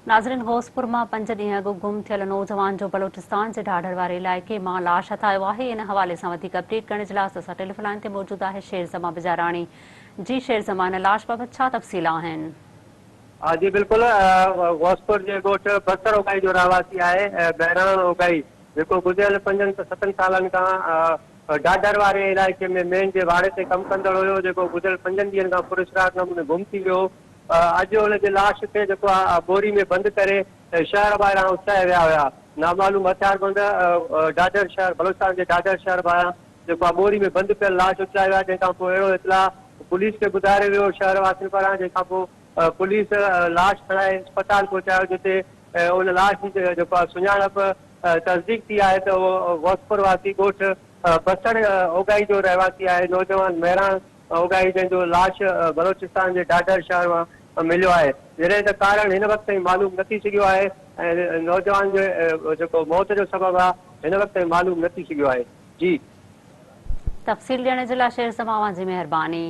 नाज़रीन, घोसपुर मां 5 ॾींहं अॻु गुम थियल नौजवान जो बलोचिस्तान जे ढाढर वारे इलाइक़े मां लाश हथायो आहे। इन हवाले सां वधीक अपडेट करण जे लाइ असां टेलीफोन लाइन ते मौजूद आहे शेर ज़मा बिजाराणी। जी शेर ज़मा, इन लाश बाबति छा तफ़सील आहिनि? जी बिल्कुल, घोसपुर जे ॻोठ बसर उगाई जो रहवासी आहे बहिराण उगाई, जेको गुज़िरियल 5-7 सालनि खां ढाढर वारे इलाइक़े में मेन जे वाड़े ते कमु कंदड़ हुयो, जेको गुज़िरियल 5 ॾींहंनि खां पुरस्कार नमूने गुम थी वियो। अॼु हुनजे लाश खे जेको आहे बोरी में बंदि करे शहर ॿाहिरां उचाया विया हुया। नामालूम हथियारबंद ढाढर शहर, बलोचिस्तान जे ढाढर शहर ॿाहिरां जेको आहे बोरी में बंदि पियल लाश उचाया विया, जंहिंखां पोइ अहिड़ो इतला पुलिस खे ॿुधायो वियो शहर वासियुनि पारां, जंहिंखां पोइ पुलिस लाश खणाए अस्पताल पहुचायो, जिते उन लाश जी जेको आहे सुञाणप तस्दीक थी आहे त उहो घोसपुर वासी ॻोठ बसर उगाई जो रहवासी आहे, नौजवान बहिराण उगाई, जंहिंजो लाश बलोचिस्तान जे ढाढर शहर मां मिलियो आहे। जॾहिं त कारण हिन वक़्त ताईं मालूम न थी सघियो आहे ऐं नौजवान जो जेको मौत जो सबबु आहे हिन वक़्त ताईं मालूम न थी सघियो आहे। जी, तफ़सील ॾियण जे लाइ शेर ज़मा जी महिरबानी।